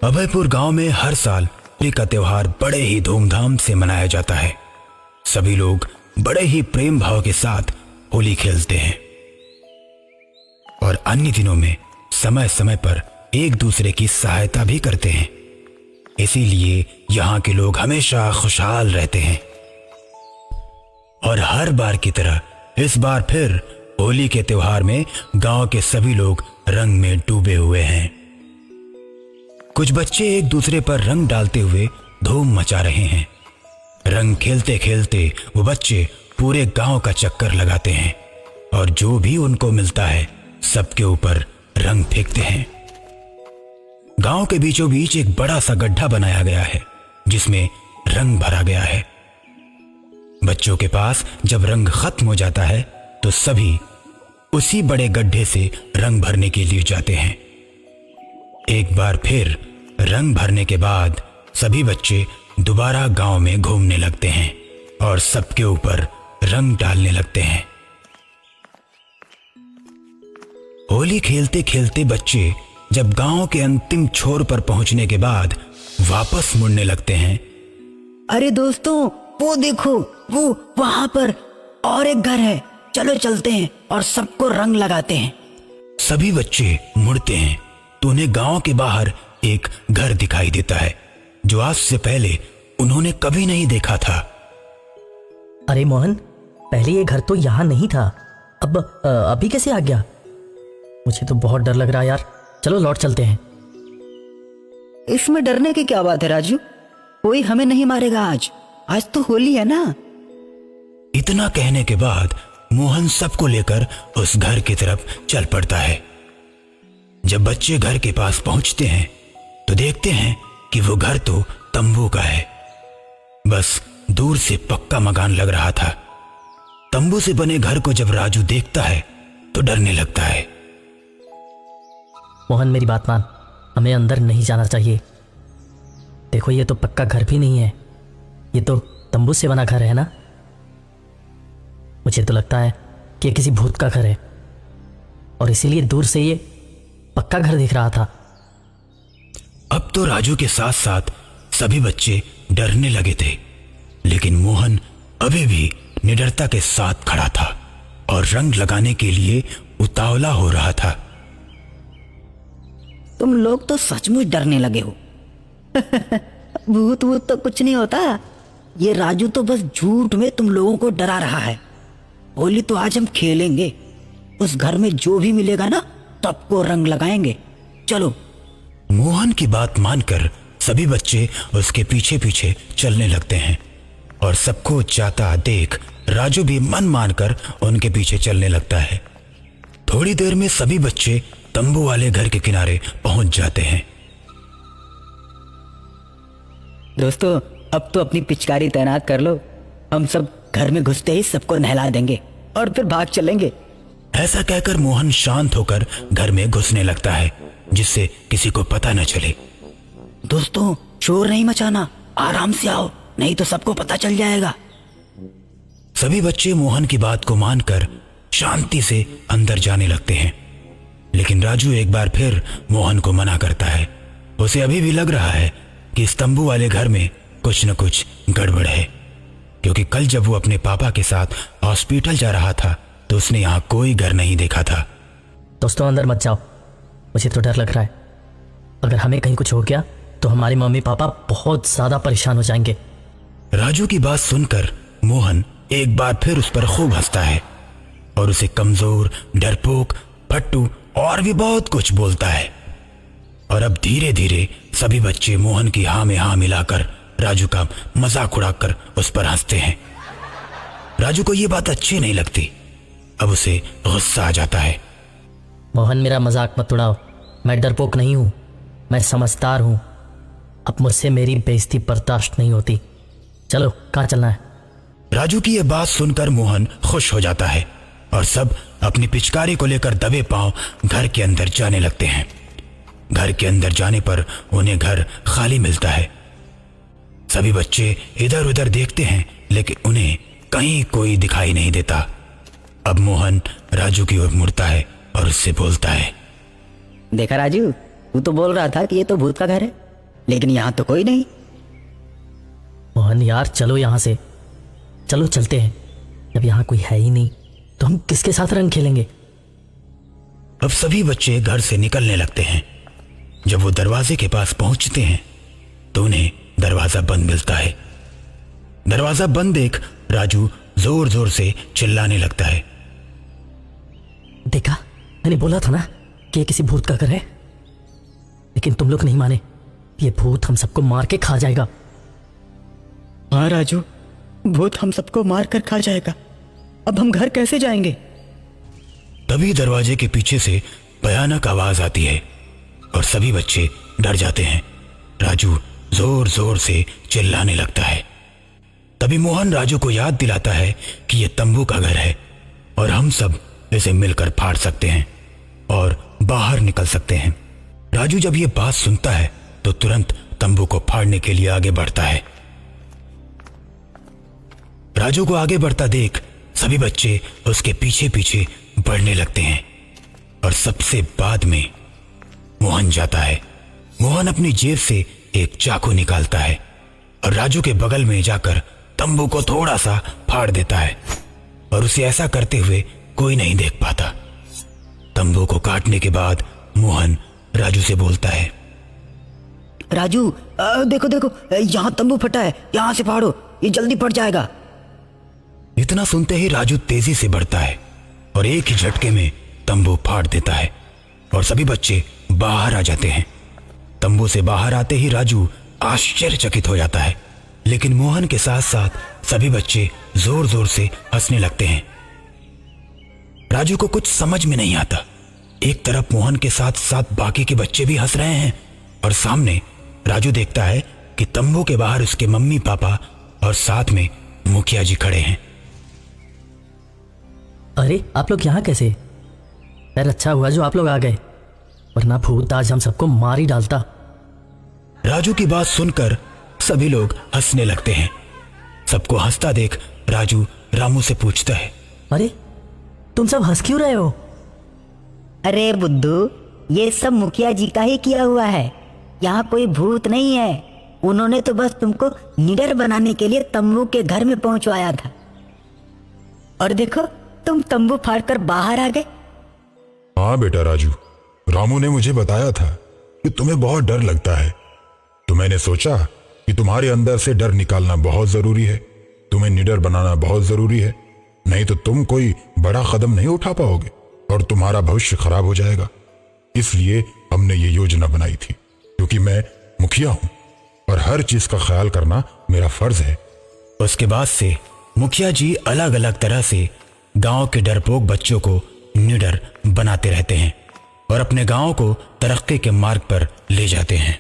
अभयपुर गांव में हर साल होली का त्योहार बड़े ही धूमधाम से मनाया जाता है। सभी लोग बड़े ही प्रेम भाव के साथ होली खेलते हैं और अन्य दिनों में समय समय पर एक दूसरे की सहायता भी करते हैं। इसीलिए यहाँ के लोग हमेशा खुशहाल रहते हैं। और हर बार की तरह इस बार फिर होली के त्योहार में गांव के सभी लोग रंग में डूबे हुए हैं। कुछ बच्चे एक दूसरे पर रंग डालते हुए धूम मचा रहे हैं। रंग खेलते खेलते वो बच्चे पूरे गांव का चक्कर लगाते हैं और जो भी उनको मिलता है सबके ऊपर रंग फेंकते हैं। गांव के बीचों बीच एक बड़ा सा गड्ढा बनाया गया है जिसमें रंग भरा गया है। बच्चों के पास जब रंग खत्म हो जाता है तो सभी उसी बड़े गड्ढे से रंग भरने के लिए जाते हैं। एक बार फिर रंग भरने के बाद सभी बच्चे दोबारा गांव में घूमने लगते हैं और सबके ऊपर रंग डालने लगते हैं। होली खेलते खेलते बच्चे जब गांव के अंतिम छोर पर पहुंचने के बाद वापस मुड़ने लगते हैं। अरे दोस्तों, वो देखो, वो वहां पर और एक घर है, चलो चलते हैं और सबको रंग लगाते हैं। सभी बच्चे मुड़ते हैं तो उन्हें गांव के बाहर एक घर दिखाई देता है जो आज से पहले उन्होंने कभी नहीं देखा था। अरे मोहन, पहले ये घर तो यहाँ नहीं था, अब अभी कैसे आ गया? मुझे तो बहुत डर लग रहा है यार। चलो लौट चलते हैं। इसमें डरने की क्या बात है राजू, कोई हमें नहीं मारेगा। आज तो होली है ना। इतना कहने के बाद मोहन सबको लेकर उस घर की तरफ चल पड़ता है। जब बच्चे घर के पास पहुंचते हैं तो देखते हैं कि वो घर तो तंबू का है। बस दूर से पक्का मकान लग रहा था। तंबू से बने घर को जब राजू देखता है तो डरने लगता है। मोहन, मेरी बात मान, हमें अंदर नहीं जाना चाहिए। देखो, ये तो पक्का घर भी नहीं है, ये तो तंबू से बना घर है ना। मुझे तो लगता है कि ये किसी भूत का घर है और इसीलिए दूर से ये पक्का घर दिख रहा था। अब तो राजू के साथ साथ सभी बच्चे डरने लगे थे, लेकिन मोहन अभी भी निडरता के साथ खड़ा था और रंग लगाने के लिए उतावला हो रहा था। तुम लोग तो सचमुच डरने लगे हो। भूत वूत तो कुछ नहीं होता, ये राजू तो बस झूठ में तुम लोगों को डरा रहा है। होली तो आज हम खेलेंगे, उस घर में जो भी मिलेगा ना सबको रंग लगाएंगे। चलो। मोहन की बात मानकर सभी बच्चे उसके पीछे पीछे चलने लगते हैं और सबको जाता देख राजू भी मन मानकर उनके पीछे चलने लगता है। थोड़ी देर में सभी बच्चे तंबू वाले घर के किनारे पहुंच जाते हैं। दोस्तों, अब तो अपनी पिचकारी तैनात कर लो, हम सब घर में घुसते ही सबको नहला देंगे और फिर भाग चलेंगे। ऐसा कहकर मोहन शांत होकर घर में घुसने लगता है जिससे किसी को पता न चले। दोस्तों, शोर नहीं मचाना, आराम से आओ, नहीं तो सबको पता चल जाएगा। सभी बच्चे मोहन की बात को मानकर शांति से अंदर जाने लगते हैं, लेकिन राजू एक बार फिर मोहन को मना करता है। उसे अभी भी लग रहा है कि इस तंबू वाले घर में कुछ न कुछ गड़बड़ है, क्योंकि कल जब वो अपने पापा के साथ हॉस्पिटल जा रहा था तो उसने यहाँ कोई घर नहीं देखा था। दोस्तों, अंदर मत जाओ, मुझे तो डर लग रहा है। अगर हमें कहीं कुछ हो गया तो हमारे मम्मी पापा बहुत ज्यादा परेशान हो जाएंगे। राजू की बात सुनकर मोहन एक बार फिर उस पर खूब हंसता है और उसे कमजोर, डरपोक, फट्टू और भी बहुत कुछ बोलता है। और अब धीरे धीरे सभी बच्चे मोहन की हाँ में हाँ मिलाकर राजू का मजाक उड़ाकर उस पर हंसते हैं। राजू को यह बात अच्छी नहीं लगती, अब उसे गुस्सा आ जाता है। मोहन, मेरा मजाक मत उड़ाओ, मैं डरपोक नहीं हूं, मैं समझदार हूं। अब मुझसे मेरी बेइज्जती बर्दाश्त नहीं होती। चलो, कहाँ चलना है? राजू की यह बात सुनकर मोहन खुश हो जाता है और सब अपनी पिचकारी को लेकर दबे पांव घर के अंदर जाने लगते हैं। घर के अंदर जाने पर उन्हें घर खाली मिलता है। सभी बच्चे इधर उधर देखते हैं लेकिन उन्हें कहीं कोई दिखाई नहीं देता। अब मोहन राजू की ओर मुड़ता है और उससे बोलता है, देखा राजू, तू तो बोल रहा था कि ये तो भूत का घर है, लेकिन यहाँ तो कोई नहीं। मोहन यार चलो यहाँ से, चलो चलते हैं। जब यहाँ कोई है ही नहीं तो हम किसके साथ रंग खेलेंगे। अब सभी बच्चे घर से निकलने लगते हैं। जब वो दरवाजे के पास पहुंचते हैं तो उन्हें दरवाजा बंद मिलता है। दरवाजा बंद देख राजू जोर जोर से चिल्लाने लगता है। देखा, मैंने बोला था ना कि ये किसी भूत का घर है, लेकिन तुम लोग नहीं माने। ये भूत हम सबको मार के खा जाएगा। हाँ राजू, भूत हम सबको मार कर खा जाएगा। अब हम घर कैसे जाएंगे? तभी दरवाजे के पीछे से भयानक आवाज आती है और सभी बच्चे डर जाते हैं। राजू जोर जोर से चिल्लाने लगता है। तभी मोहन राजू को याद दिलाता है कि यह तंबू का घर है और हम सब इसे मिलकर फाड़ सकते हैं और बाहर निकल सकते हैं। राजू जब यह बात सुनता है तो तुरंत तंबू को फाड़ने के लिए आगे बढ़ता है। राजू को आगे बढ़ता देख सभी बच्चे उसके पीछे पीछे बढ़ने लगते हैं और सबसे बाद में मोहन जाता है। मोहन अपनी जेब से एक चाकू निकालता है और राजू के बगल में जाकर तंबू को थोड़ा सा फाड़ देता है और उसे ऐसा करते हुए कोई नहीं देख पाता। तंबू को काटने के बाद मोहन राजू से बोलता है, राजू देखो देखो, यहाँ तंबू फटा है, यहाँ से फाड़ो, ये जल्दी फट जाएगा। इतना सुनते ही राजू तेजी से बढ़ता है और एक ही झटके में तंबू फाड़ देता है और सभी बच्चे बाहर आ जाते हैं। तंबू से बाहर आते ही राजू आश्चर्यचकित हो जाता है, लेकिन मोहन के साथ साथ सभी बच्चे जोर जोर से हंसने लगते हैं। राजू को कुछ समझ में नहीं आता। एक तरफ मोहन के साथ साथ बाकी के बच्चे भी हंस रहे हैं और सामने राजू देखता है कि तंबू के बाहर उसके मम्मी पापा और साथ में मुखिया जी खड़े हैं। अरे आप लोग यहाँ कैसे? यार अच्छा हुआ जो आप लोग आ गए, वरना भूत आज हम सबको मार ही डालता। राजू की बात सुनकर सभी लोग हंसने लगते हैं। सबको हंसता देख राजू रामू से पूछता है, अरे तुम सब हंस क्यों रहे हो? अरे बुद्धू, ये सब मुखिया जी का ही किया हुआ है। यहाँ कोई भूत नहीं है। उन्होंने तो बस तुमको निडर बनाने के लिए तंबू के घर में पहुंचवाया था। और देखो, तुम तंबू फाड़कर बाहर आ गए। हाँ बेटा राजू, रामू ने मुझे बताया था कि तुम्हें बहुत डर लगता है, तो मैंने सोचा कि तुम्हारे अंदर से डर निकालना बहुत जरूरी है, तुम्हें निडर बनाना बहुत जरूरी है, नहीं तो तुम कोई बड़ा कदम नहीं उठा पाओगे और तुम्हारा भविष्य खराब हो जाएगा। इसलिए हमने ये योजना बनाई थी, क्योंकि मैं मुखिया हूं और हर चीज का ख्याल करना मेरा फर्ज है। उसके बाद से मुखिया जी अलग अलग तरह से गांव के डरपोक बच्चों को निडर बनाते रहते हैं और अपने गांव को तरक्की के मार्ग पर ले जाते हैं।